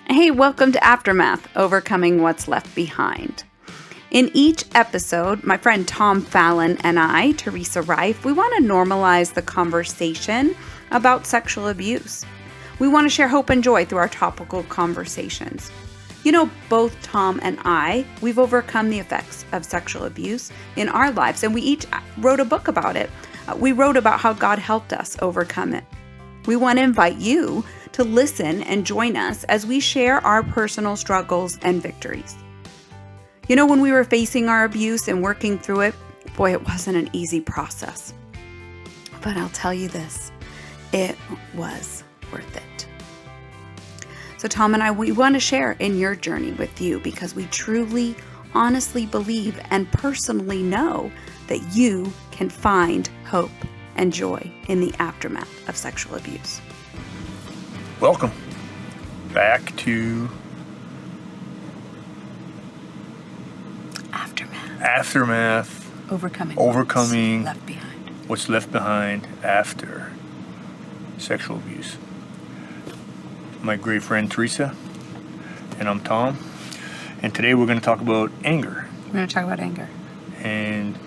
Hey, welcome to Aftermath, Overcoming What's Left Behind. In each episode, my friend Tom Fallon and I, Theresa Reif, we want to normalize the conversation about sexual abuse. We want to share hope and joy through our topical conversations. You know, both Tom and I, we've overcome the effects of sexual abuse in our lives, and we each wrote a book about it. We wrote about how God helped us overcome it. We want to invite you to listen and join us as we share our personal struggles and victories. You know, when we were facing our abuse and working through it, boy, it wasn't an easy process. But I'll tell you this, it was worth it. So Tom and I, we want to share in your journey with you because we truly, honestly believe and personally know that you can find hope and joy in the aftermath of sexual abuse. Welcome back to Aftermath. Overcoming what's left behind after sexual abuse. My great friend Theresa, and I'm Tom, and today we're going to talk about anger. We're going to talk about anger. And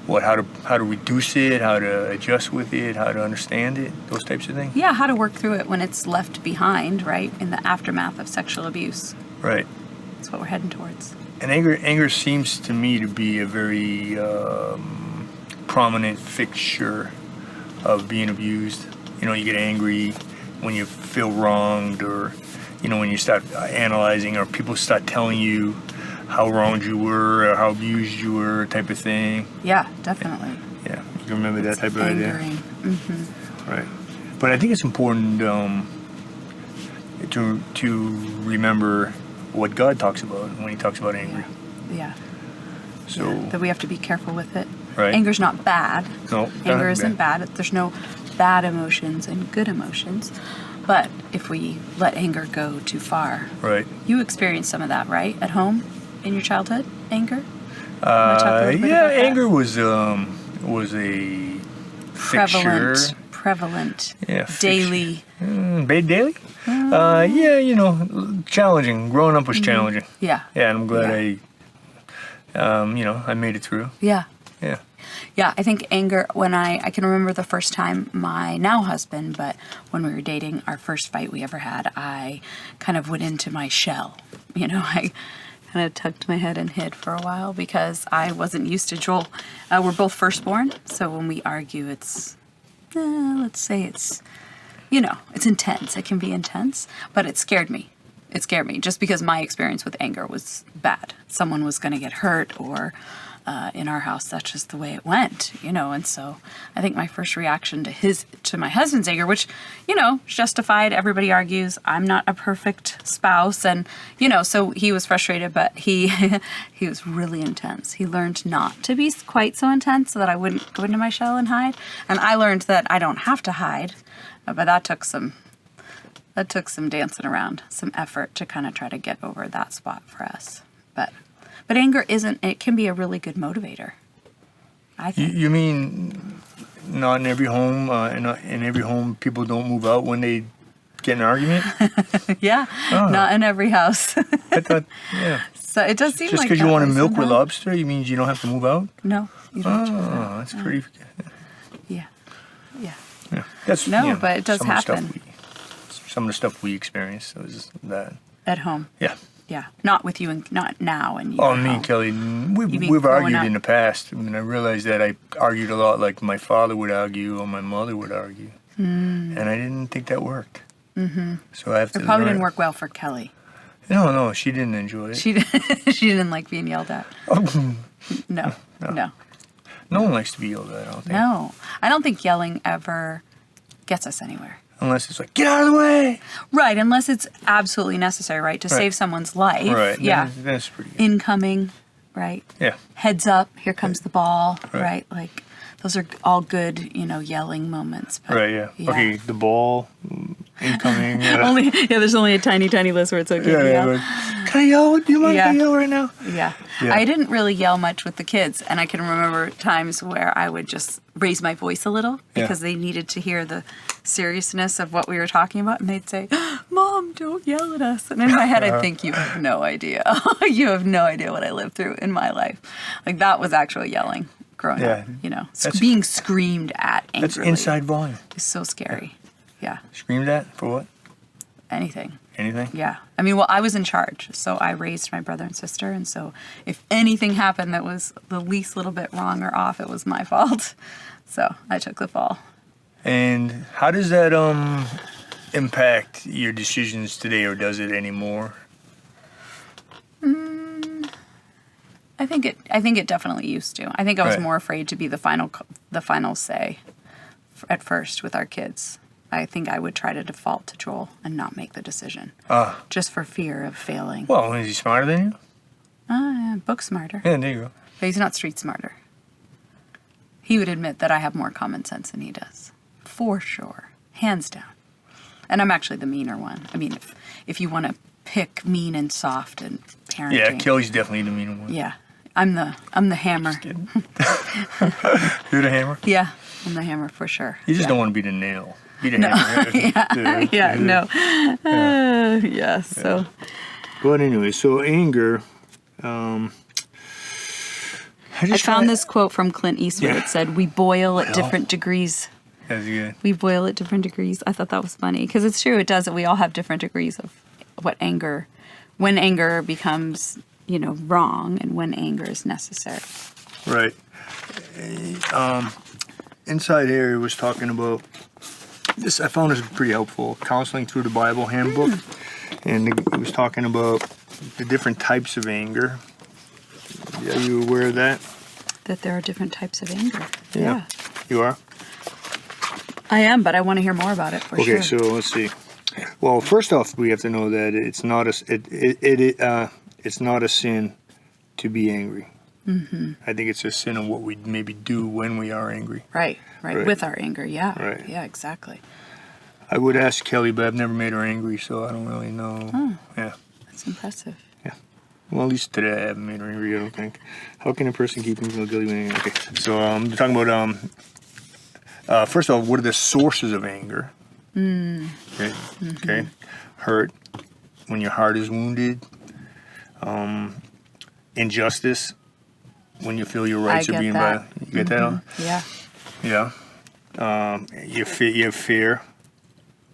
how to reduce it, how to adjust with it, how to understand it, those types of things. Yeah, how to work through it when it's left behind, right, in the aftermath of sexual abuse. Right. That's what we're heading towards. And anger seems to me to be a very prominent fixture of being abused. You know, you get angry when you feel wronged, or, you know, when you start analyzing, or people start telling you how wronged you were or how abused you were, type of thing. Yeah, definitely. Yeah, you can remember that type of idea. Mm-hmm. Right. But I think it's important to remember what God talks about when he talks about anger. Yeah. So that we have to be careful with it. Right. Anger's not bad. No. Anger isn't bad. There's no bad emotions and good emotions. But if we let anger go too far. Right. You experienced some of that, right? At home in your childhood? Anger? Anger was a prevalent, daily. daily. You know, challenging. Growing up was challenging. Yeah. Yeah, and I'm glad I made it through. Yeah. Yeah. Yeah, I think anger, when I can remember the first time my now husband, but when we were dating, our first fight we ever had, I kind of went into my shell. You know, I kind of tucked my head and hid for a while because I wasn't used to Joel. We're both firstborn, so when we argue, it's, let's say it's, you know, it's intense. It can be intense, but it scared me. It scared me just because my experience with anger was bad. Someone was going to get hurt, or in our house, that's just the way it went, you know. And so I think my first reaction to my husband's anger, which, you know, is justified. Everybody argues. I'm not a perfect spouse, and, you know, so he was frustrated, but he was really intense. He learned not to be quite so intense so that I wouldn't go into my shell and hide. And I learned that I don't have to hide, but that took some dancing around, some effort to kind of try to get over that spot for us. But anger it can be a really good motivator, I think. You mean not in every home, in every home people don't move out when they get in an argument? Yeah, not in every house. I thought, yeah. So it does seem just like because you want to milk with lobster, you mean you don't have to move out? No, you don't. Oh, that's pretty... Yeah. That's, but it does happen. Some of the stuff we experienced was that. At home? Yeah. Yeah, not with you, and not now. And me and Kelly, we've argued in the past. I mean, I realized that I argued a lot like my father would argue or my mother would argue, and I didn't think that worked. Mm-hmm. So I have to. It probably didn't work well for Kelly. No, she didn't enjoy it. She didn't like being yelled at. No. No one likes to be yelled at, I don't think. No, I don't think yelling ever gets us anywhere. Unless it's like, get out of the way! Right, unless it's absolutely necessary, right, to save someone's life. Right, yeah. That's pretty good. Incoming, right? Yeah. Heads up, here comes the ball, right? Like, those are all good, you know, yelling moments. But, right, yeah. Okay, the ball, incoming. There's only a tiny list where it's okay. Yeah. Can I yell? Do you mind if I Yeah. yell right now? Yeah. Yeah. I didn't really yell much with the kids, and I can remember times where I would just raise my voice a little because they needed to hear the seriousness of what we were talking about, and they'd say, "Mom, don't yell at us." And in my head, I'd think, "You have no idea. You have no idea what I lived through in my life." Like, that was actual yelling growing up, you know. Being screamed at angrily. That's inside volume. It's so scary. Yeah. Screamed at? For what? Anything. Anything? Yeah. I mean, well, I was in charge, so I raised my brother and sister, and so if anything happened that was the least little bit wrong or off, it was my fault. So I took the fall. And how does that impact your decisions today, or does it anymore? I think it definitely used to. I think I was more afraid to be the final say at first with our kids. I think I would try to default to Joel and not make the decision, just for fear of failing. Well, is he smarter than you? Book smarter. Yeah, there you go. But he's not street smarter. He would admit that I have more common sense than he does. For sure. Hands down. And I'm actually the meaner one. I mean, if you want to pick mean and soft and parenting. Yeah, Kelly's definitely the meaner one. Yeah. I'm the hammer. You're the hammer? Yeah. I'm the hammer for sure. You just don't want to be the nail. Be the hammer. Yeah, so. But anyway, so anger. I found this quote from Clint Eastwood. Yeah. It said, "We boil at different degrees." That's good. We boil at different degrees. I thought that was funny because it's true. It does. We all have different degrees of when anger becomes, wrong, and when anger is necessary. Right. Inside Area was talking about this. I found this pretty helpful. Counseling Through the Bible handbook, and it was talking about the different types of anger. Are you aware of that? That there are different types of anger. Yeah. You are? I am, but I want to hear more about it for sure. Okay, so let's see. Well, first off, we have to know that it's not it's not a sin to be angry. Mm-hmm. I think it's a sin of what we maybe do when we are angry. Right. With our anger, yeah. Right. Yeah, exactly. I would ask Kelly, but I've never made her angry, so I don't really know. Oh, yeah. That's impressive. Yeah. Well, at least today I haven't made her angry, I don't think. How can a person keep himself guilty when angry? Okay, so I'm talking about, first of all, what are the sources of anger? Okay. Mm-hmm. Okay. Hurt, when your heart is wounded. Injustice, when you feel your rights are being violated. You get that? Yeah. Yeah. You have fear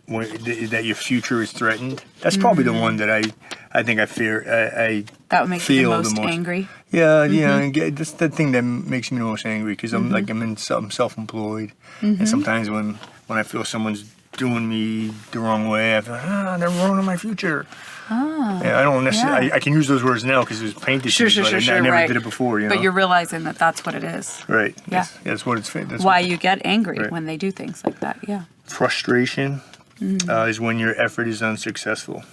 that your future is threatened. That's probably the one that I think I fear. That would make you the most angry. Yeah, that's the thing that makes me the most angry because I'm self-employed, and sometimes when I feel someone's doing me the wrong way, I feel like, they're ruining my future. Yeah, I don't necessarily. Yeah. I can use those words now because it was painted to me, but I never did it before. But you're realizing that that's what it is. Right. Yeah. That's what it's. That's why you get angry when they do things like that. Yeah. Frustration is when your effort is unsuccessful.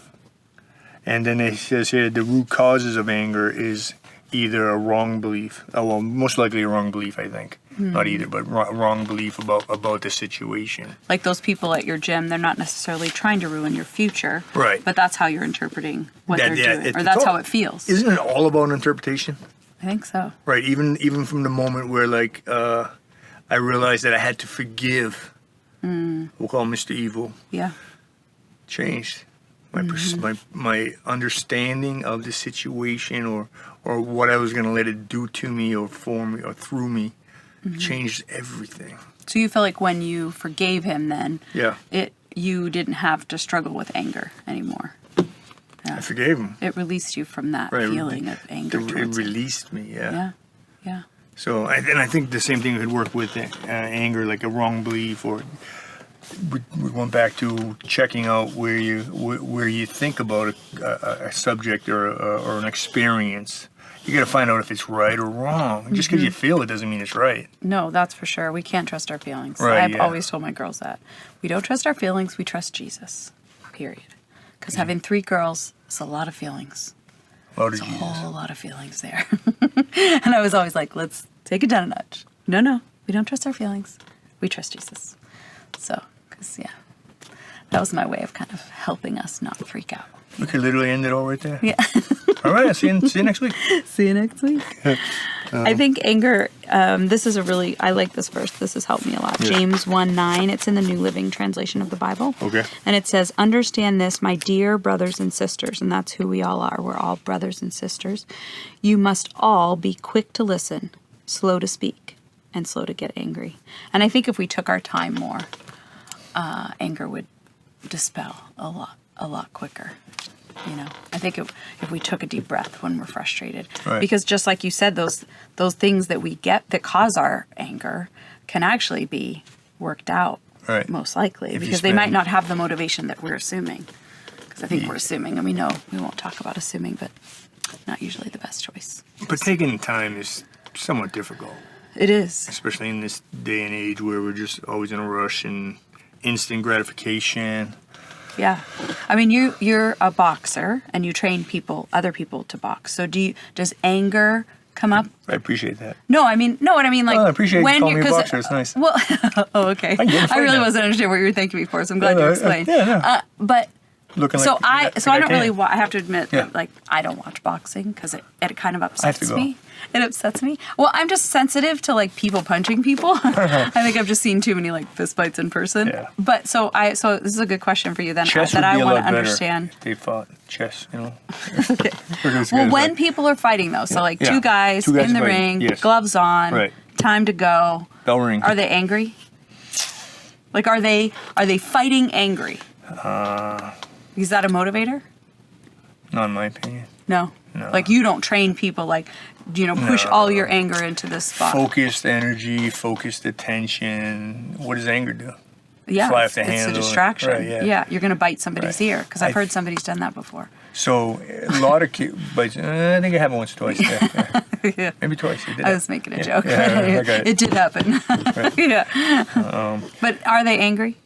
And then it says here the root causes of anger is either a wrong belief. Well, most likely a wrong belief, I think. Not either, but wrong belief about the situation. Like those people at your gym, they're not necessarily trying to ruin your future. Right. But that's how you're interpreting what they're doing. Or that's how it feels. Isn't it all about interpretation? I think so. Right. Even from the moment where, I realized that I had to forgive, we'll call Mr. Evil. Yeah. Changed. My understanding of the situation or what I was going to let it do to me or for me or through me changed everything. So you feel like when you forgave him then, you didn't have to struggle with anger anymore. Yeah. I forgave him. It released you from that feeling of anger. It released me, Yeah. So, I think the same thing could work with anger, like a wrong belief, or we went back to checking out where you think about a subject or an experience. You got to find out if it's right or wrong. Just because you feel it doesn't mean it's right. No, that's for sure. We can't trust our feelings. Right, I've always told my girls that. We don't trust our feelings, we trust Jesus. Period. Because having 3 girls is a lot of feelings. There's a whole lot of feelings there. And I was always like, let's take it down a notch. No, we don't trust our feelings. We trust Jesus. So, that was my way of kind of helping us not freak out. We could literally end it all right there. Yeah. All right. See you next week. See you next week. I think anger, this is I like this verse. This has helped me a lot. Yeah. James 1:9. It's in the New Living Translation of the Bible. Okay. And it says, understand this, my dear brothers and sisters. And that's who we all are. We're all brothers and sisters. You must all be quick to listen, slow to speak, and slow to get angry. And I think if we took our time more, anger would dispel a lot quicker. You know, I think if we took a deep breath when we're frustrated, Right. because just like you said, those things that we get that cause our anger can actually be worked out, Right. most likely, If you because they might spend- not have the motivation that we're assuming. Because I think we're assuming, and we know we won't talk about assuming, but not usually the best choice. But taking time is somewhat difficult, It is. especially in this day and age where we're just always in a rush and instant gratification. Yeah. I mean, you're a boxer and you train other people to box. So does anger come up? I appreciate that. No, I mean, what I mean, like, Oh, I appreciate you when calling me a 'cause- boxer. It's nice. Well, oh, okay. can get in a I fight really now. wasn't understanding what you were thanking me for, so I'm glad No, you no, explained. yeah. But Looking so like I don't really. can. I have to admit Yeah. that, like, I don't watch boxing because it kind of to upsets go. me. It upsets me. Well, I'm just sensitive to like people punching people. I think I've just seen too many like fist fights in person. Yeah. But so this is a good question for you then Chess that would be I a want lot to better understand. if they fought chess, you know. Okay. Because Well, guys when like- people are fighting though, so like Yeah. two guys Two guys in the fighting, ring, yes. gloves on, Right. time to go. Bell ring. Are they angry? Like, are they fighting angry? Is that a motivator? Not in my opinion. No. No. Like, you don't train people like, push No. all your anger into this spot. Focused energy, focused attention. What does anger do? Yeah, fly off it's the a handle. distraction. Right, yeah. You're going to bite somebody's Right. ear because I've I- heard somebody's done that before. So a lot of kids, I think it happened once or twice. Yeah, yeah. Yeah. Maybe twice. It did I was making a Yeah, joke. yeah, okay. It did happen. Yeah. But are they angry?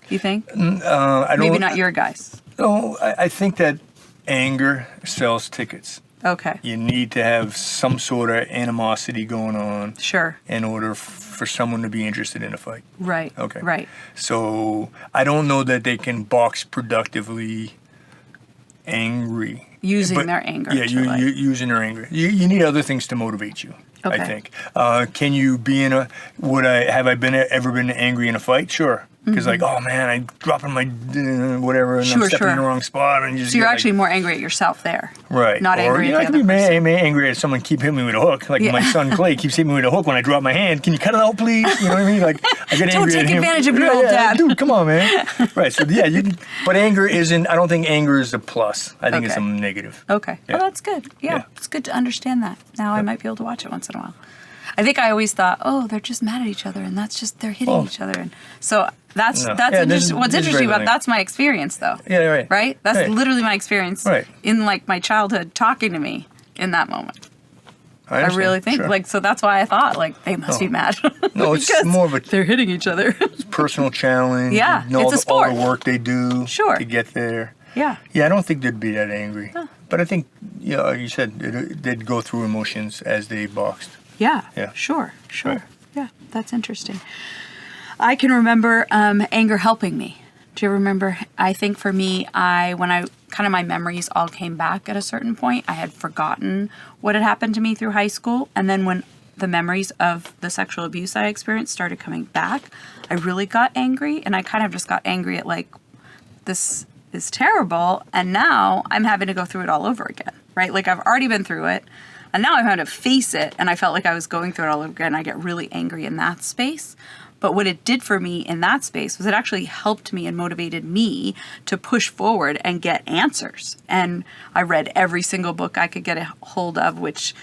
You think? I don't. Maybe not your guys. No, I think that anger sells tickets. Okay. You need to have some sort of animosity going on Sure. in order for someone to be interested in a fight. Right. Okay. Right. So I don't know that they can box productively angry. Using But- their anger. Yeah, to, like- using their anger. You need other things to motivate you. Okay. I think. Can you be in a? Ever been angry in a fight? Sure. Because like, oh man, I'm dropping my whatever, and Mm-hmm. Sure, I'm stepping sure. in the wrong spot, and you just So you're get, actually like, more angry at yourself there. right. Not or, angry you at know, the I other can be person. angry at someone keep hitting me with a hook, like Yeah. my son Clay keeps hitting me with a hook when I drop my hand. Can you cut it out, please? You know what I mean? Like I get Don't angry take at him. advantage of your old dad. dude. Come on, man. Right. So yeah, but anger isn't. I don't think anger is a plus. I think it's a Okay. negative. Okay. Yeah. Well, that's good. Yeah. Yeah. It's good to understand that. Now I Yep. might be able to watch it once in a while. I think I always thought, oh, they're just mad at each other, and that's just they're hitting Oh. each other, and so that's No. that's Yeah, interesting. What's this is interesting about very that's my experience, though. Yeah. Right. Right. That's Right. literally my experience. Right. In like my childhood, talking to me in that moment. I understand. really think Sure. like so. That's why I thought like they must be mad. No, it's Because more of a they're hitting each other. personal challenge. Yeah, you know, it's a sport. all the work they do Sure. to get there. Yeah. Yeah, I don't think they'd be that angry. But I think, like you said, they'd go through emotions as they boxed. Yeah. Yeah. Sure. Right. Yeah, that's interesting. I can remember anger helping me. Do you remember? I think for me, my memories all came back at a certain point. I had forgotten what had happened to me through high school. And then when the memories of the sexual abuse that I experienced started coming back, I really got angry. And I kind of just got angry at like, this is terrible. And now I'm having to go through it all over again, right? Like I've already been through it. And now I'm having to face it. And I felt like I was going through it all over again. I get really angry in that space. But what it did for me in that space was it actually helped me and motivated me to push forward and get answers. And I read every single book I could get a hold of, which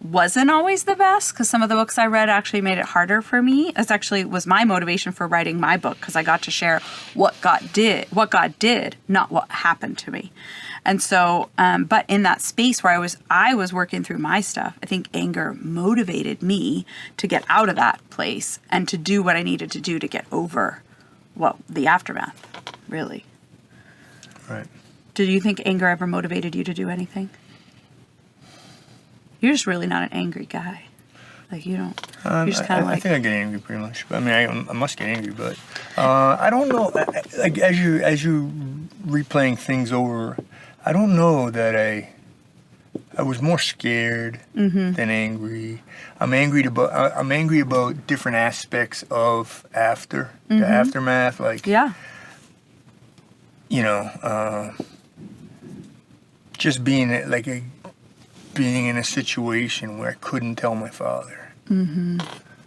wasn't always the best because some of the books I read actually made it harder for me. It actually was my motivation for writing my book because I got to share what God did, not what happened to me. And so, but in that space where I was working through my stuff, I think anger motivated me to get out of that place and to do what I needed to do to get over, the aftermath, really. Right. Did you think anger ever motivated you to do anything? You're just really not an angry guy. Like you don't. You're just kind of I like. think I get angry pretty much. I mean, I must get angry, but I don't know. Like as you replaying things over, I don't know that I was more scared than angry. I'm angry about different aspects of the aftermath, like Yeah. Just being in a situation where I couldn't tell my father.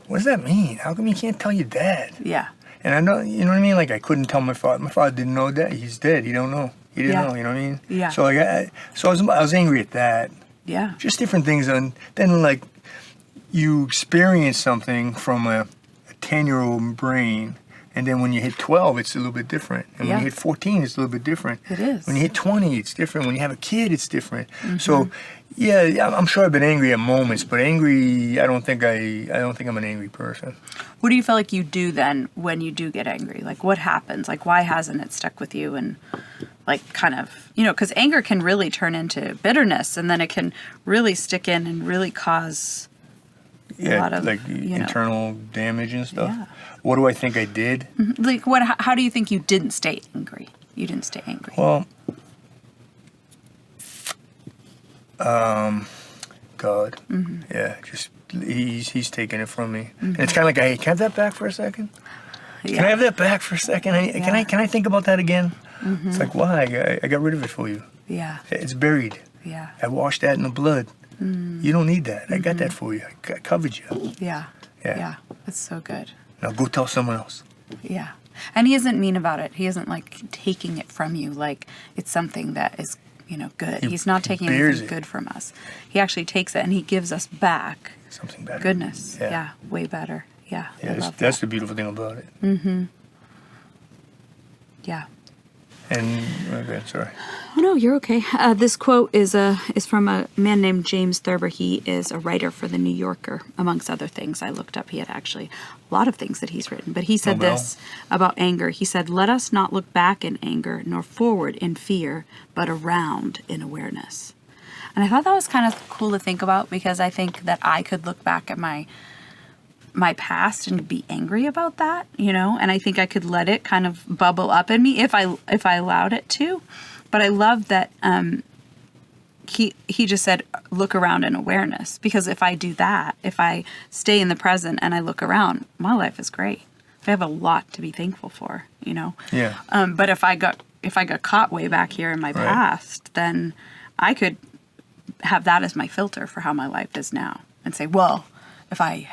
What does that mean? How come you can't tell your dad? Yeah. And I know, you know what I mean? Like, I couldn't tell my father. My father didn't know that. He's dead. He don't know. He didn't know, you know what I mean? Yeah. So, like, I was angry at that. Yeah. Just different things. And then, like, you experience something from a 10-year-old brain, and then when you hit 12, it's a little bit different. And when you hit 14, it's a little bit different. It is. When you hit 20, it's different. When you have a kid, it's different. So, yeah, I'm sure I've been angry at moments, but angry, I don't think I'm an angry person. What do you feel like you do then when you do get angry? Like, what happens? Like, why hasn't it stuck with you? And, like, kind of, because anger can really turn into bitterness, and then it can really stick in and really cause a lot of, like internal damage and stuff. Yeah. What do I think I did? Like, how do you think you didn't stay angry? You didn't stay angry. Well, God. Yeah, just he's taking it from me. And it's kind of like, hey, can I have that back for a second? Yeah. Can I have that back for a second? Can I think about that again? It's like, why? I got rid of it for you. Yeah. It's buried. Yeah. I washed that in the blood. You don't need that. I got that for you. I covered you. Yeah. Yeah. Yeah. That's so good. Now go tell someone else. Yeah. And he isn't mean about it. He isn't like taking it from you like it's something that is, good. He's not taking anything good from us. He actually takes it and he gives us back Something better. goodness. Yeah. Way better. Yeah. Yeah, that's the beautiful thing about it. Yeah. And okay, sorry. Oh no, you're okay. This quote is from a man named James Thurber. He is a writer for the New Yorker, amongst other things. I looked up. He had actually a lot of things that he's written. But he said this about anger. He said, "Let us not look back in anger, nor forward in fear, but around in awareness." And I thought that was kind of cool to think about, because I think that I could look back at my past and be angry about that, and I think I could let it kind of bubble up in me if I allowed it to. But I love that he just said, look around in awareness, because if I do that, if I stay in the present and I look around, my life is great. I have a lot to be thankful for, Yeah. But if I got caught way back here in my past, then I could have that as my filter for how my life is now, and say, well, if I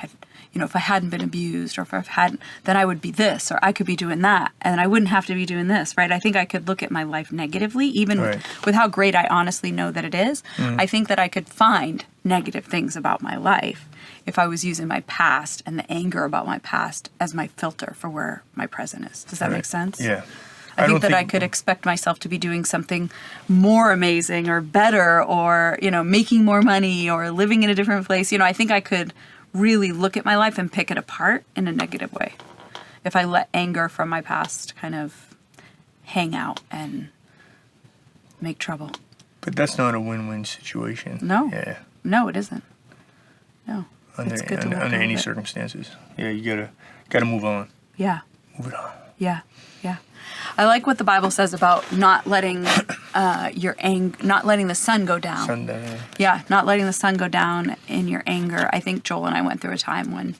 hadn't been abused, or if I hadn't, then I would be this, or I could be doing that, and I wouldn't have to be doing this, right? I think I could look at my life negatively, even with how great I honestly know that it is. I think that I could find negative things about my life if I was using my past and the anger about my past as my filter for where my present is. Does that make sense? Yeah. I think that I could expect myself to be doing something more amazing or better, or, making more money, or living in a different place. I think I could really look at my life and pick it apart in a negative way if I let anger from my past kind of hang out and make trouble. But that's not a win-win situation. No. Yeah. No, it isn't. No. Under It's good to let under go any of it. circumstances. Yeah, you gotta move on. Yeah. Move it on. Yeah. Yeah. I like what the Bible says about not letting not letting the sun go down. Sunday. Yeah, not letting the sun go down in your anger. I think Joel and I went through a time when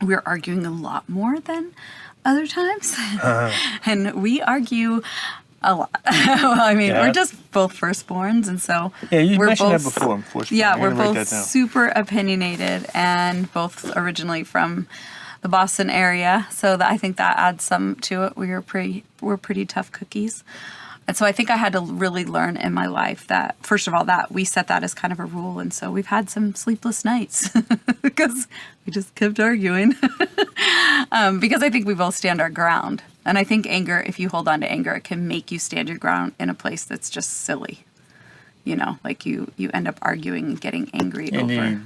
we were arguing a lot more than other times. And we argue a lot. Well, I mean, we're just both firstborns, and so you we're mentioned both, that before, unfortunately. Yeah, I'm we're gonna write both that down. super opinionated, and both originally from the Boston area, so that I think that adds some to it. We're pretty tough cookies. And so I think I had to really learn in my life that, first of all, that we set that as kind of a rule. And so we've had some sleepless nights because we just kept arguing. Because I think we both stand our ground. And I think anger, if you hold on to anger, it can make you stand your ground in a place that's just silly. Like you end up arguing and getting angry over.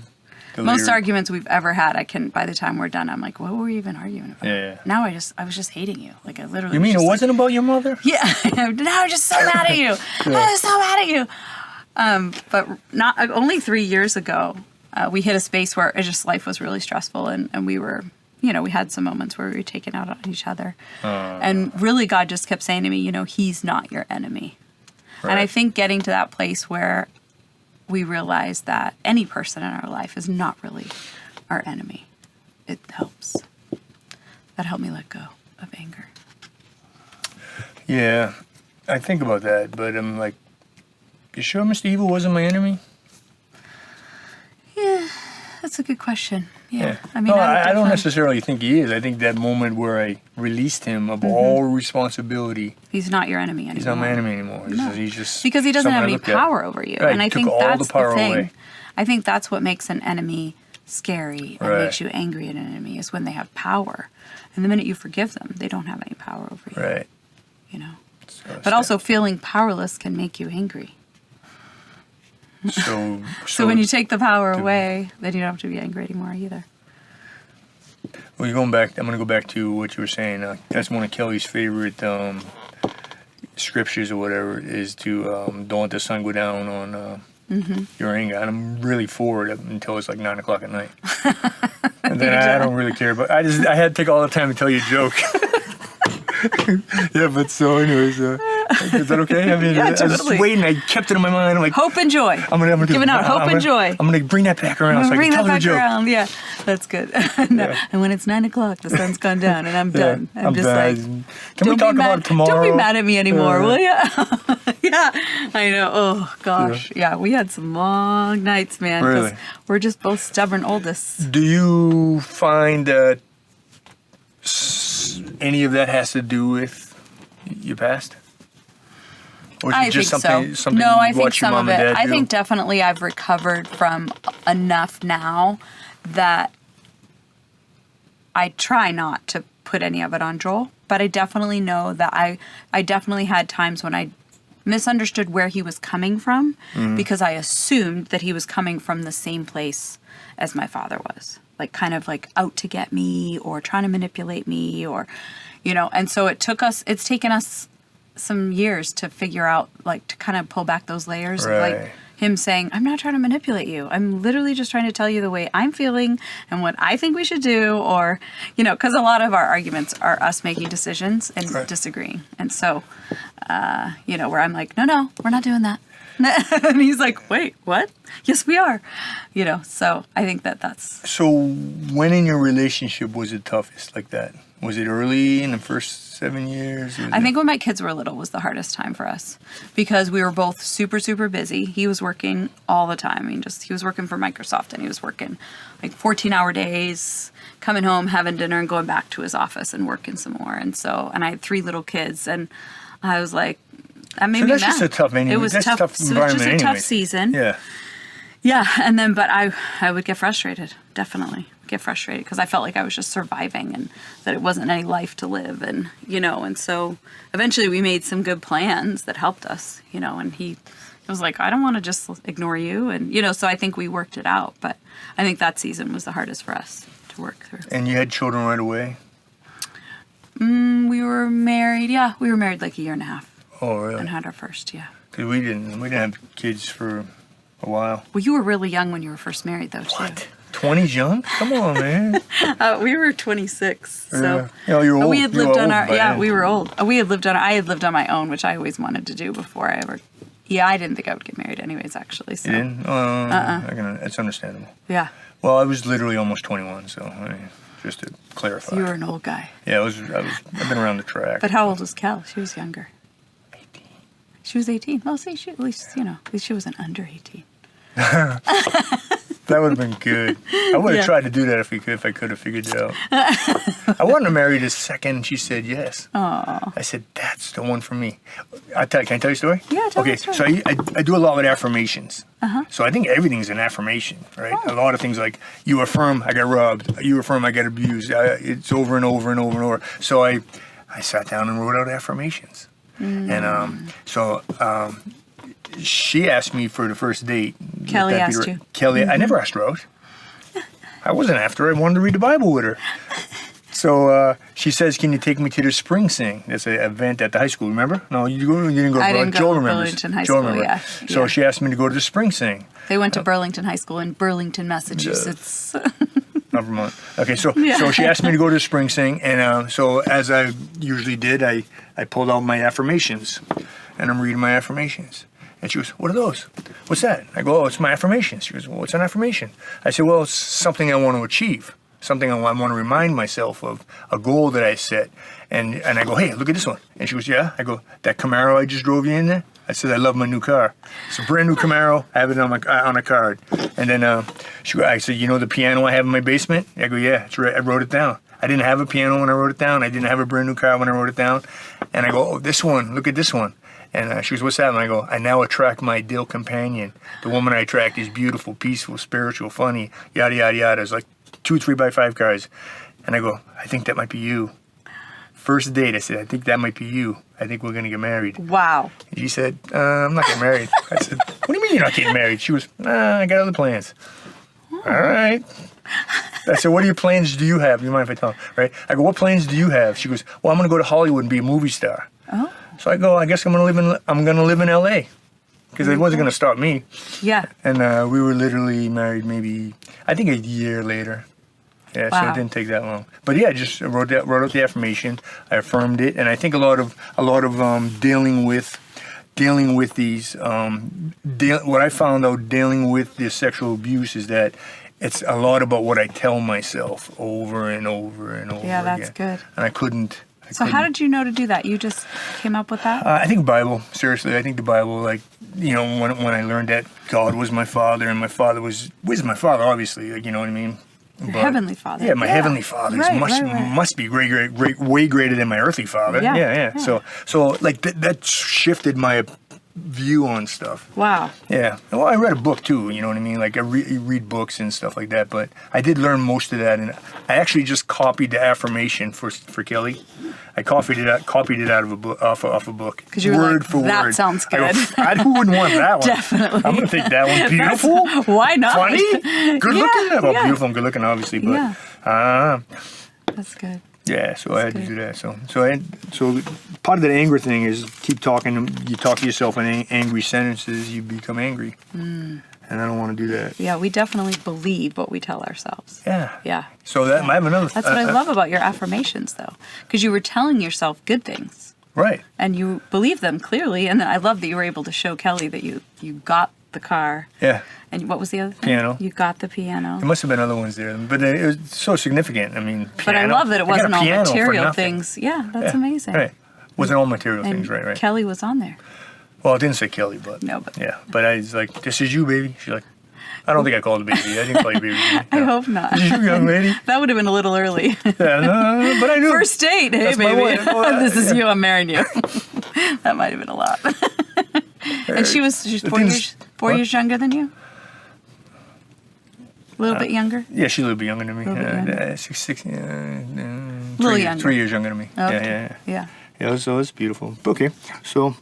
Most arguments we've ever had, by the time we're done, I'm like, what were we even arguing about? Yeah. Now I was just hating you. Like, I literally. You mean was it just wasn't about your mother? Yeah. Now I'm just so mad at you. I was so mad at you. But not only 3 years ago, we hit a space where life was really stressful, and we were, we had some moments where we were taking out on each other. And really, God just kept saying to me, he's not your enemy. And I think getting to that place where we realize that any person in our life is not really our enemy, it helps. That helped me let go of anger. Yeah, I think about that, but I'm like, you sure Mr. Evil wasn't my enemy? Yeah, that's a good question. Yeah. I mean, no, I don't necessarily think he is. I think that moment where I released him of all responsibility. He's not your enemy anymore. He's not my enemy anymore. No. He's just because he doesn't have any power over you. Right, and I think all that's the power thing. Away. I think that's what makes an enemy scary and makes you angry at an enemy is when they have power. And the minute you forgive them, they don't have any power over you. Right. You know. But also feeling powerless can make you angry. So when you take the power away, then you don't have to be angry anymore either. Well, you're going back. I'm going to go back to what you were saying. That's one of Kelly's favorite scriptures or whatever is to don't let the sun go down on your anger. And I'm really for it until it's like 9 o'clock at night. And then I don't really care. But I had to take all the time to tell you a joke. Yeah, but so anyways, is that okay? I mean, yeah, I was just waiting. I kept it in my mind. I'm like, hope and joy. I'm gonna giving out hope and joy. I'm gonna bring that back around so I can tell her a joke. Around. Yeah, that's good. No. Yeah. And when it's 9 o'clock, the sun's gone down, and I'm done. I'm just done. like, can we talk about it tomorrow? Don't be mad at me anymore, will you? Yeah, I know. Oh gosh, yeah. We had some long nights, man. Really? We're just both stubborn oldies. Do you find that any of that has to do with your past? Or I just think something, so. something No, I think some of it. I think definitely I've recovered from enough now that I try not to put any of it on Joel. But I definitely know that I definitely had times when I misunderstood where he was coming from because I assumed that he was coming from the same place as my father was. Like kind of like out to get me or trying to manipulate me or, you know, and so it's taken us some years to figure out, like to kind of pull back those layers of like him saying, I'm not trying to manipulate you. I'm literally just trying to tell you the way I'm feeling and what I think we should do or, you know, because a lot of our arguments are us making decisions and disagreeing. And so, you know, where I'm like, no, we're not doing that. And he's like, wait, what? Yes, we are. You know, so I think that's... So when in your relationship was it toughest like that? Was it early in the first 7 years? I think when my kids were little was the hardest time for us because we were both super, super busy. He was working all the time. I mean, he was working for Microsoft and he was working like 14-hour days, coming home, having dinner and going back to his office and working some more. And I had 3 little kids and I was like, that made me mad. Just a tough environment. It was tough. So it was just a tough season. Yeah. Yeah, and then but I would get frustrated. Definitely get frustrated because I felt like I was just surviving and that it wasn't any life to live, and you know. And so eventually we made some good plans that helped us, you know. And he was like, I don't want to just ignore you, and you know. So I think we worked it out. But I think that season was the hardest for us to work through. And you had children right away? We were married. Yeah, we were married like a year and a half. Oh, really? And had our first, yeah. Because we didn't have kids for a while. Well, you were really young when you were first married, though, too. What? 20's young? Come on, man. We were 26, so you're old. We had lived on our we were old. I had lived on my own, which I always wanted to do before I ever. Yeah, I didn't think I would get married, anyways. Actually, so. You didn't? That's understandable. Yeah. Well, I was literally almost 21, so I mean, just to clarify. So you were an old guy. Yeah, I've been around the track. But how old was Kel? She was younger. 18. She was 18. Well, see, at least she wasn't under 18. That would have been good. I would have tried to do that if I could have figured it out. I wanted to marry the second she said yes. Aww. I said, that's the one for me. Can I tell you a story? Yeah, tell me a story. So I do a lot with affirmations. Uh-huh. So I think everything's an affirmation, right? Oh. A lot of things like, you affirm I got robbed. You affirm I got abused. It's over and over and over and over. So I sat down and wrote out affirmations. And she asked me for the first date. Kelly asked you. Kelly, I never asked her out. I wasn't after her. I wanted to read the Bible with her. So she says, "Can you take me to the Spring Sing?" That's an event at the high school. Remember? No, you didn't go. I didn't go Joel to remembers. Burlington High School. Yeah. So she asked me to go to the Spring Sing. They went to Burlington High School in Burlington, Massachusetts. Not Vermont. Okay, so she asked me to go to the Spring Sing, and so as I usually did, I pulled out my affirmations. and I'm reading my affirmations. And she goes, what are those? What's that? I go, oh, it's my affirmations. She goes, well, what's an affirmation? I said, well, it's something I want to achieve, something I want to remind myself of, a goal that I set. And I go, hey, look at this one. And she goes, yeah. I go, that Camaro I just drove you in there? I said, I love my new car. It's a brand new Camaro. I have it on a card. And then I said, you know the piano I have in my basement? I go, yeah, it's right. I wrote it down. I didn't have a piano when I wrote it down. I didn't have a brand new car when I wrote it down. And I go, oh, this one, look at this one. And she goes, what's that? And I go, I now attract my ideal companion. The woman I attract is beautiful, peaceful, spiritual, funny, yada, yada, yada. It's like 2 3x5 cars. And I go, I think that might be you. First date, I said, I think that might be you. I think we're going to get married. Wow. And she said, I'm not getting married. I said, what do you mean you're not getting married? She goes, I got other plans. All right. I said, what are your plans do you have? You mind if I tell her? Right? I go, what plans do you have? She goes, well, I'm going to go to Hollywood and be a movie star. Oh. So I go, I guess I'm going to live in L.A. because it wasn't going to stop me. Yeah. And we were literally married maybe, I think, a year later. Yeah, wow. So it didn't take that long. But yeah, I just wrote out the affirmation. I affirmed it, and I think a lot of dealing with these what I found out dealing with this sexual abuse is that it's a lot about what I tell myself over and over and over. Yeah, that's again. good. And I couldn't. So how did you know to do that? You just came up with that? I think Bible. Seriously, I think the Bible. Like, you know, when I learned that God was my father and my father was my father, obviously. Like, you know what I mean? Your heavenly father. Yeah, my heavenly father must be way greater than my earthly father. Yeah. So like that shifted my view on stuff. Wow. Yeah. Well, I read a book too. You know what I mean? Like I read books and stuff like that. But I did learn most of that, and I actually just copied the affirmation for Kelly. I copied it out of a book, off a book. Because you were word like, for that word. sounds good. Who wouldn't want that one? Definitely. I'm gonna take that one. Beautiful. Why not? Funny. Good looking. Well, yeah. beautiful and good looking, obviously. But that's good. yeah, so I had to do that. So part of that anger thing is keep talking. You talk to yourself in angry sentences, you become angry. And I don't want to do that. Yeah, we definitely believe what we tell ourselves. Yeah. Yeah. So I have another. That's what I love about your affirmations, though, because you were telling yourself good things. Right. And you believe them clearly, and I love that you were able to show Kelly that you got the car. Yeah. And what was the other thing? Piano. You got the piano. There must have been other ones there, but it was so significant. I mean, piano. But I love that it wasn't all material material things. Yeah, that's amazing. Right. Wasn't all material And things, right. Kelly was on there. Well, it didn't say Kelly, but No, but yeah. But I was like, "This is you, baby." She's like, "I don't think I called her baby. I didn't call you baby." I hope not. This is you, young lady. That would have been a little early. Yeah, no, but I knew. First date, hey That's my baby. wife. This is you. I'm marrying you. That might have been a lot. And she's 4 years younger than you. A little bit younger. Yeah, she's a little bit younger than me. A little bit younger. Six, Little younger. 3 years younger than me. Okay. Yeah. Yeah, so it's beautiful. Okay, so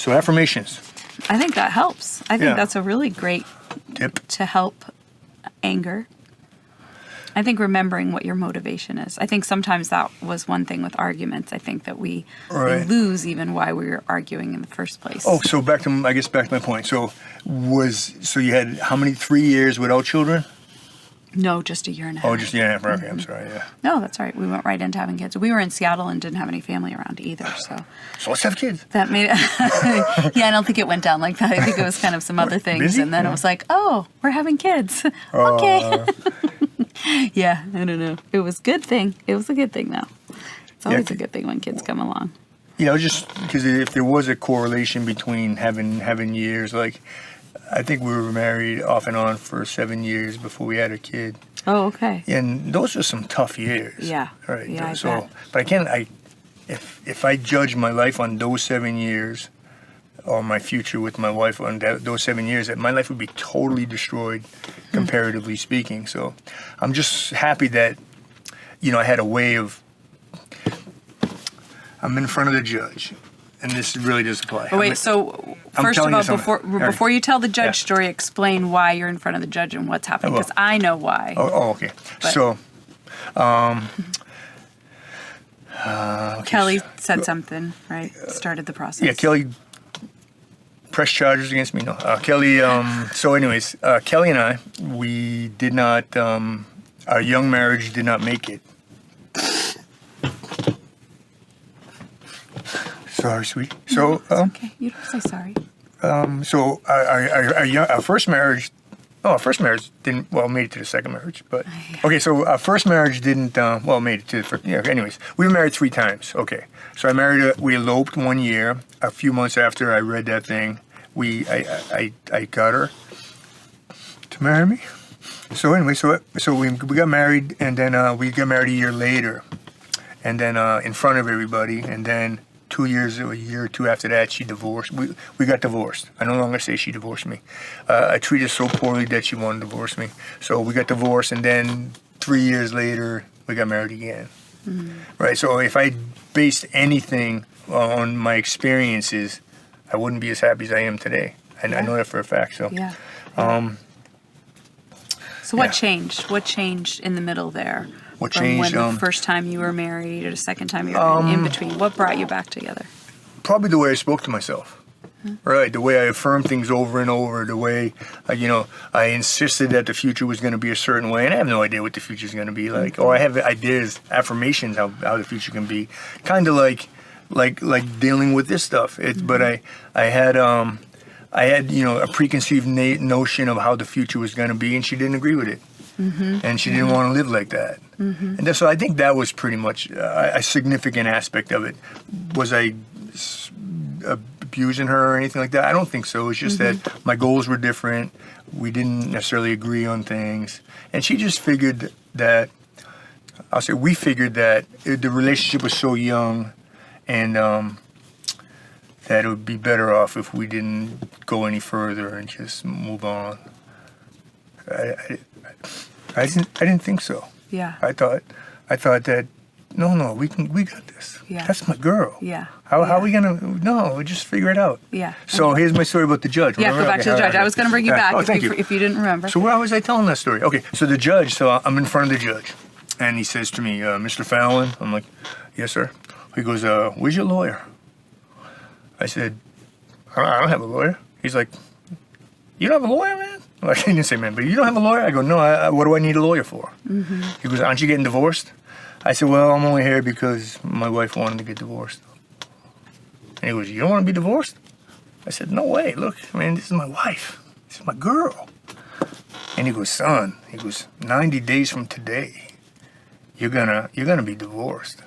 affirmations. I think that helps. I think Yeah. that's a really great Tip. to help anger. I think remembering what your motivation is. I think sometimes that was one thing with arguments. I think that we lose even why we were arguing in the first place. Oh, so back to my point. So you had how many 3 years without children? No, just a year and a half. Oh, just a year and a half. Okay, I'm sorry. Yeah. No, that's all right. We went right into having kids. We were in Seattle and didn't have any family around either, so let's have kids. that made it. Yeah, I don't think it went down like that. I think it was kind of some other things, Busy? and then it was like, oh, we're having kids. Okay. Yeah, I don't know. It was a good thing. It was a good thing, though. It's always a good thing when kids come along. Yeah, just because if there was a correlation between having years, like I think we were married off and on for 7 years before we had a kid. Oh, okay. And those are some tough years. Yeah. Right. Yeah, So, but if I judge my life on those 7 years, or my future with my wife on those 7 years, that my life would be totally destroyed, comparatively speaking. So, I'm just happy that, I had a way of. I'm in front of the judge. And this really does apply. Oh, wait, so first of all, before you tell the judge story, explain why you're in front of the judge and what's happening, because I know why. Oh, okay. But, so, Kelly said something, right? Started the process. Yeah, Kelly pressed charges against me. No, Kelly. So, anyways, Kelly and I, we did not. Our young marriage did not make it. Sorry, sweetie. So, Okay, you don't say sorry. so our first marriage. Oh, our first marriage didn't. Well, made it to the second marriage, but okay. So our first marriage didn't. Well, made it to the first. Yeah. Anyways, we were married 3 times. Okay. So I married her. We eloped 1 year. A few months after I read that thing, I got her to marry me. So anyway, so we got married, and then we got married a year later, and then in front of everybody, and then a year or two after that, she divorced. We got divorced. I no longer say she divorced me. I treated her so poorly that she wanted to divorce me. So we got divorced, and then 3 years later, we got married again. Right. So if I based anything on my experiences, I wouldn't be as happy as I am today. And I know that for a fact. So. Yeah. So what changed? What changed in the middle there? What From changed? when the first time you were married or the second time you were in between? What brought you back together? Probably the way I spoke to myself. Right, the way I affirmed things over and over, the way, I insisted that the future was going to be a certain way, and I have no idea what the future is going to be like. Or I have ideas, affirmations how the future can be, kind of like dealing with this stuff. But I had a preconceived notion of how the future was going to be, and she didn't agree with it, and she didn't want to live like that. And so I think that was pretty much a significant aspect of it. Was I abusing her or anything like that? I don't think so. It's just that my goals were different. We didn't necessarily agree on things. And she just figured that, we figured that the relationship was so young, and that it would be better off if we didn't go any further and just move on. I didn't think so. Yeah. I thought that no, we got this. Yeah. That's my girl. Yeah. How are we gonna? No, we just figure it out. Yeah. So here's my story about the judge. Yeah, Remember? go back to the judge. I was going to bring you back thank you. if you didn't remember. So why was I telling that story? Okay, so the judge. So I'm in front of the judge, and he says to me, "Mr. Fallon." I'm like, "Yes, sir." He goes, "Where's your lawyer?" I said, I don't have a lawyer. He's like, "You don't have a lawyer, man?" Like, he didn't say man, but you don't have a lawyer? I go, "No, what do I need a lawyer for?" He goes, "Aren't you getting divorced?" I said, "Well, I'm only here because my wife wanted to get divorced." And he goes, "You don't want to be divorced?" I said, "No way. Look, man, this is my wife. This is my girl." And he goes, "Son," he goes, 90 days from today, you're gonna be divorced."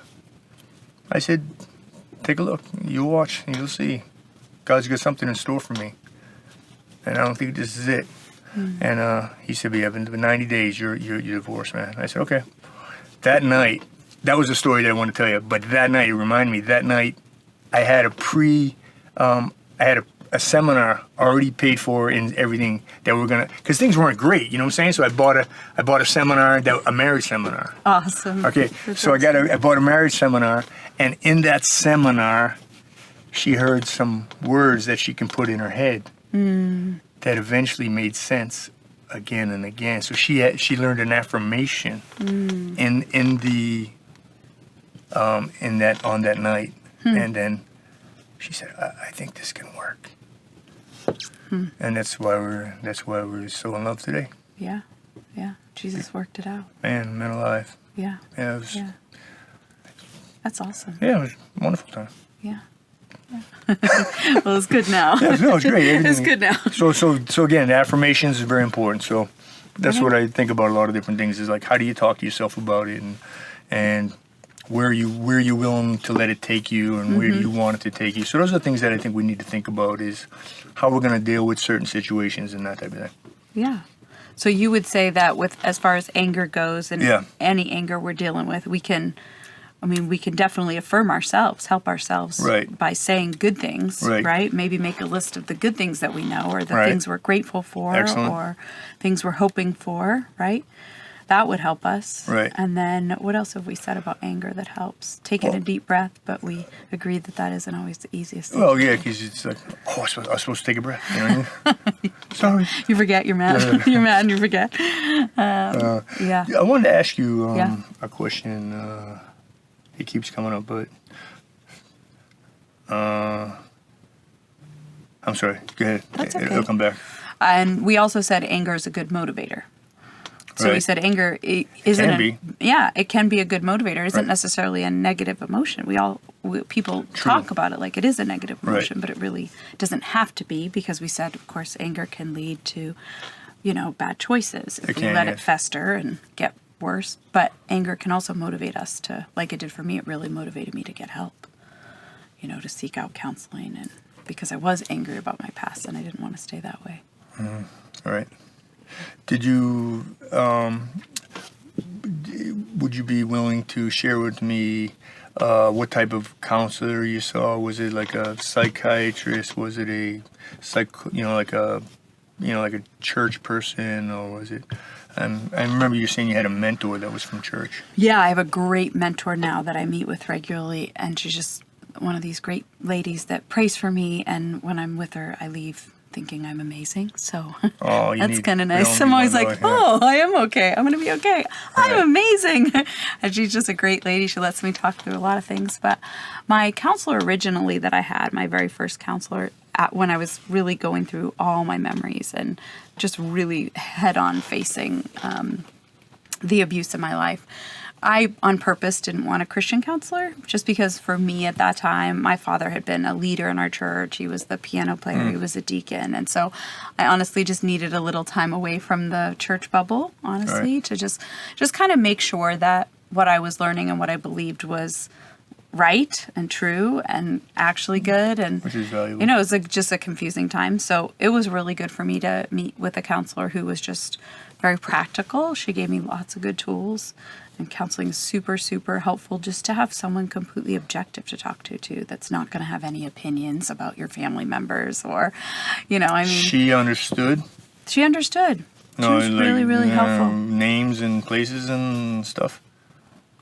I said, "Take a look. You watch and you'll see. God's got something in store for me. And I don't think this is it." And he said, "Yeah, in 90 days, you're divorced, man." I said, "Okay." That night, that was the story that I want to tell you. But that night, it reminded me. That night, I had a seminar already paid for in everything that we're gonna, because things weren't great. You know what I'm saying? So I bought a seminar, a marriage seminar. Awesome. Okay, so I bought a marriage seminar, and in that seminar, she heard some words that she can put in her head that eventually made sense again and again. So she learned an affirmation on that night, and then she said, I think this can work." And that's why we're so in love today. Yeah. Yeah. Jesus worked it out. Man alive. Yeah. Yeah, it was, That's awesome. yeah, it was a wonderful time. Yeah. Well, it's good now. Yeah, no, it's great. It's good now. So again, affirmations is very important. So that's what I think about a lot of different things, is like, how do you talk to yourself about it, and where you willing to let it take you, and where do you want it to take you. So those are the things that I think we need to think about, is how we're going to deal with certain situations and that type of thing. Yeah. So you would say that as far as anger goes, and any anger we're dealing with, we can definitely affirm ourselves, help ourselves by saying good things, right? Maybe make a list of the good things that we know, or the things we're grateful for, or things we're hoping for, right? That would help us. Right. And then what else have we said about anger that helps? Taking a deep breath, but we agreed that isn't always the easiest thing. Well, yeah, because it's like, I was supposed to take a breath. You know what I mean? Sorry. You forget, you're mad. You're mad and you forget. Yeah. I wanted to ask you a question. It keeps coming up, but I'm sorry. Go ahead. That's okay. It'll come back. And we also said anger is a good motivator. So we Right. said anger isn't Can be. yeah, it can be a good motivator. It isn't Right. necessarily a negative emotion. People talk about it like it is a negative Right. emotion, but it really doesn't have to be, because we said, of course, anger can lead to, bad choices if It we can, let yes. it fester and get worse. But anger can also motivate us to, like it did for me, it really motivated me to get help, to seek out counseling, and because I was angry about my past and I didn't want to stay that way. All right. Did you, would you be willing to share with me what type of counselor you saw? Was it like a psychiatrist? Was it a like a church person, or was it? I remember you saying you had a mentor that was from church. Yeah, I have a great mentor now that I meet with regularly, and she's just one of these great ladies that prays for me, and when I'm with her, I leave thinking I'm amazing. So Oh, that's kind of we all nice. need I'm always one, like, yeah. oh, I am okay. I'm going to be okay. I'm Right. amazing. And she's just a great lady. She lets me talk through a lot of things. But my counselor originally that I had, my very first counselor, when I was really going through all my memories and just really head on facing the abuse in my life, I, on purpose, didn't want a Christian counselor, just because for me at that time, my father had been a leader in our church. He was the piano player. He was a deacon. And so I honestly just needed a little time away from the church bubble, honestly, Right. to just kind of make sure that what I was learning and what I believed was right and true and actually good. And, Which is valuable. it was just a confusing time. So it was really good for me to meet with a counselor who was just very practical. She gave me lots of good tools. And counseling is super, super helpful, just to have someone completely objective to talk to, too, that's not going to have any opinions about your family members or, She understood. she understood. She was like, really, really helpful. Names and places and stuff.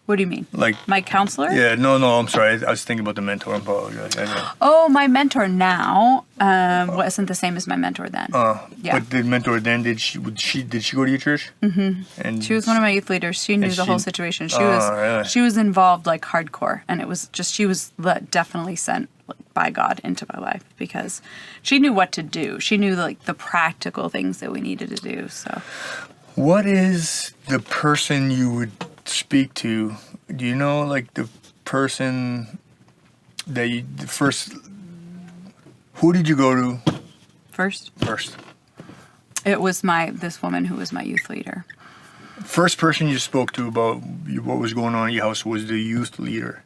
What do you mean? Like, My counselor? yeah, no, I'm sorry. I was thinking about the mentor. I apologize. I know. Oh, my mentor now wasn't the same as my mentor then. Yeah. But the mentor then, did she go to your church? Mm-hmm. And She was one of my youth leaders. She knew And the whole she- situation. really? She was involved like hardcore, and it was just she was definitely sent by God into my life, because she knew what to do. She knew like the practical things that we needed to do. So What is the person you would speak to? Do you know, like, the person that the first? Who did you go to first, first? it was this woman who was my youth leader. First person you spoke to about what was going on at your house was the youth leader.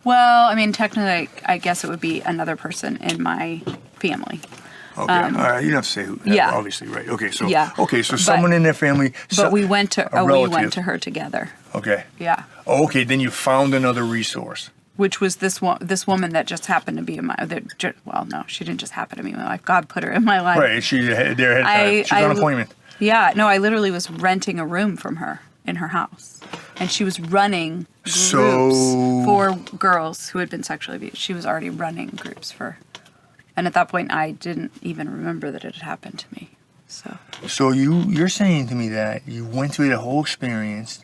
Well, I mean, technically, I guess it would be another person in my family. Okay, all right. You don't have to say who. yeah. Obviously, right. Okay, so Yeah. Okay, so But- someone in their family. But we went to a we relative. went to her together. Okay. Yeah. Oh, okay, then you found another resource. Which was this woman that just happened to be in my well, no, she didn't just happen to be in my life. God put her in my life. Right. She there had time. She's on appointment. Yeah, no, I literally was renting a room from her in her house, and she was running groups So- for girls who had been sexually abused. She was already running groups for, and at that point, I didn't even remember that it had happened to me. So You're saying to me that you went through the whole experience,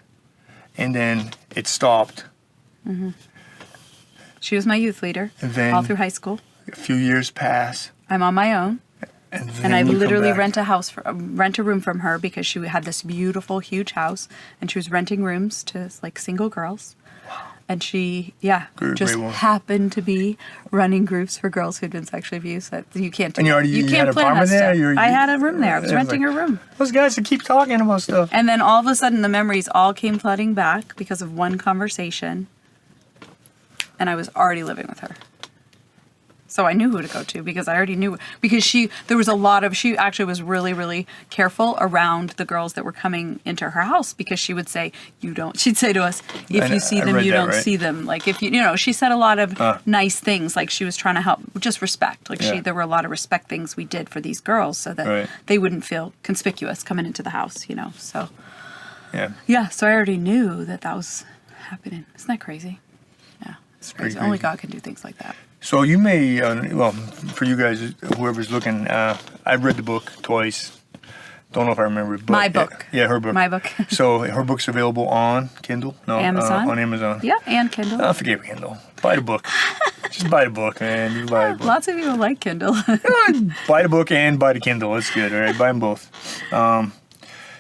and then it stopped. she was my youth leader And then- all through high school. A few years pass, I'm on my own. and then And I you come literally back. rent a room from her, because she had this beautiful, huge house, and she was renting rooms to like single girls. And she, Great just woman. happened to be running groups for girls who'd been sexually abused. That you can't do. And you already- you you can't had an plan that apartment there? stuff. I had a room there. I was Yeah, renting like- a room. Those guys that keep talking about stuff. And then all of a sudden, the memories all came flooding back because of one conversation. And I was already living with her. So I knew who to go to, because I already knew, because she actually was really, really careful around the girls that were coming into her house, because she would say, she'd say to us, if you see I them, read you that, don't right? see them. Like if she said a lot of nice things, like she was trying to help, just respect. Like Yeah. there were a lot of respect things we did for these girls so that Right. they wouldn't feel conspicuous coming into the house, so. Yeah. Yeah, so I already knew that was happening. Isn't that crazy? Yeah, it's pretty crazy. Only crazy. God can do things like that. So you may, for you guys, whoever's looking, I've read the book twice. Don't know if I remember it. But My book. Yeah, her book. My book. So her book's available on Kindle? No, Amazon. on Amazon. Yeah, and Kindle. Forget Kindle. Buy the book. Just buy the book, man. You buy the book. Lots of people like Kindle. Buy the book and buy the Kindle. It's good, all right? Buy them both.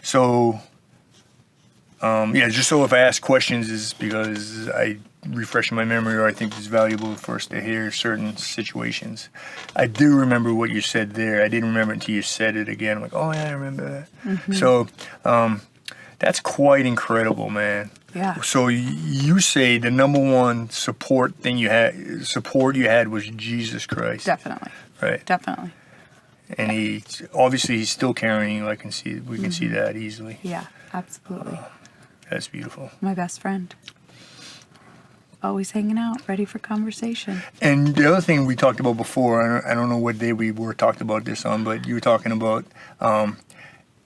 So Just so if I ask questions is because I refresh my memory or I think it's valuable for us to hear certain situations. I do remember what you said there. I didn't remember it until you said it again. I'm like, oh yeah, I remember that. So that's quite incredible, man. Yeah. So you say the number one support you had was Jesus Christ. Definitely. Right. Definitely. And he's still carrying you. We can see that easily. Yeah, absolutely. That's beautiful. My best friend. Always hanging out, ready for conversation. And the other thing we talked about before, I don't know what day we were talking about this on, but you were talking about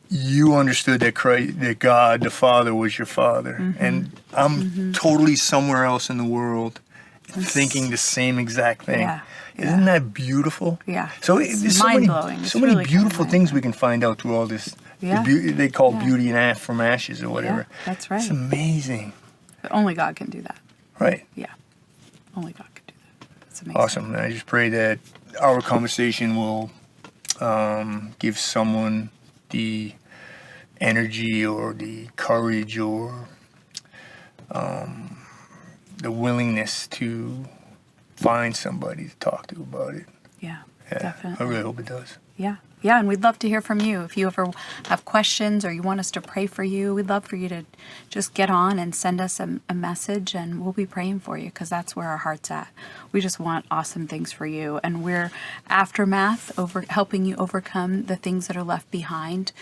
you understood that God, the Father, was your Father. And I'm totally somewhere else in the world thinking the same exact thing. Yeah. Isn't that beautiful? Yeah. So it's there's mind-blowing. so many beautiful things we can find out through all this. Yeah. They call beauty from ashes or whatever. Yeah, that's right. It's amazing. But only God can do that. Right. Yeah. Only God can do that. It's amazing. Awesome. And I just pray that our conversation will give someone the energy or the courage or the willingness to find somebody to talk to about it. Yeah, Yeah, definitely. I really hope it does. Yeah. Yeah, and we'd love to hear from you. If you ever have questions or you want us to pray for you, we'd love for you to just get on and send us a message, and we'll be praying for you because that's where our heart's at. We just want awesome things for you, and we're Aftermath, helping you overcome the things that are left behind.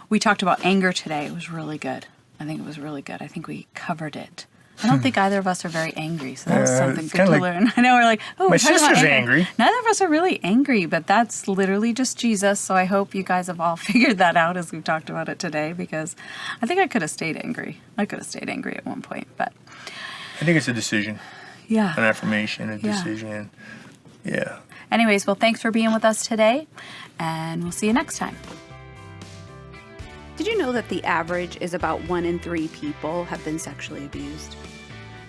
We talked about anger today. It was really good. I think it was really good. I think we covered it. I don't think either of us are very angry, so that was something good to learn. I know we're like, oh, My we're talking about sister's anger. angry. Neither of us are really angry, but that's literally just Jesus. So I hope you guys have all figured that out as we've talked about it today, because I think I could have stayed angry. I could have stayed angry at one point, but I think it's a decision, yeah. an affirmation, a decision. Yeah. Anyways, well, thanks for being with us today, and we'll see you next time. Did you know that the average is about 1 in 3 people have been sexually abused?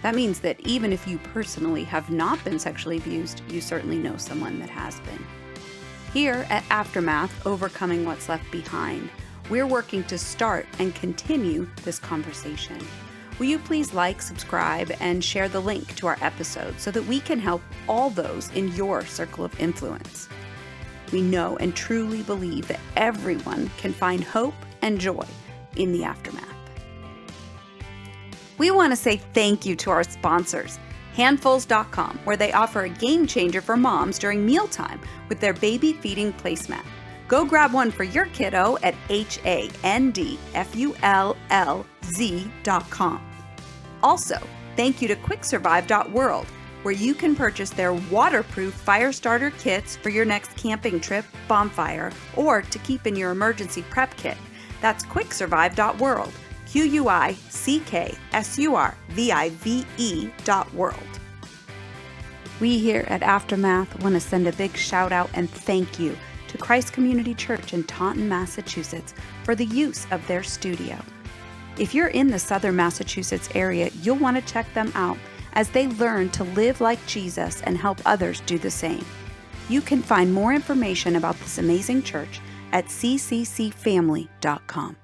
That means that even if you personally have not been sexually abused, you certainly know someone that has been. Here at Aftermath, Overcoming What's Left Behind, we're working to start and continue this conversation. Will you please like, subscribe, and share the link to our episode so that we can help all those in your circle of influence? We know and truly believe that everyone can find hope and joy in the aftermath. We want to say thank you to our sponsors, Handfuls.com, where they offer a game changer for moms during mealtime with their baby feeding placemat. Go grab one for your kiddo at handfullz.com. Also, thank you to QuickSurvive.world, where you can purchase their waterproof fire starter kits for your next camping trip, bonfire, or to keep in your emergency prep kit. That's QuickSurvive.world. QuickSurvive.world. We here at Aftermath want to send a big shout out and thank you to Christ Community Church in Taunton, Massachusetts for the use of their studio. If you're in the southern Massachusetts area, you'll want to check them out as they learn to live like Jesus and help others do the same. You can find more information about this amazing church at cccfamily.com.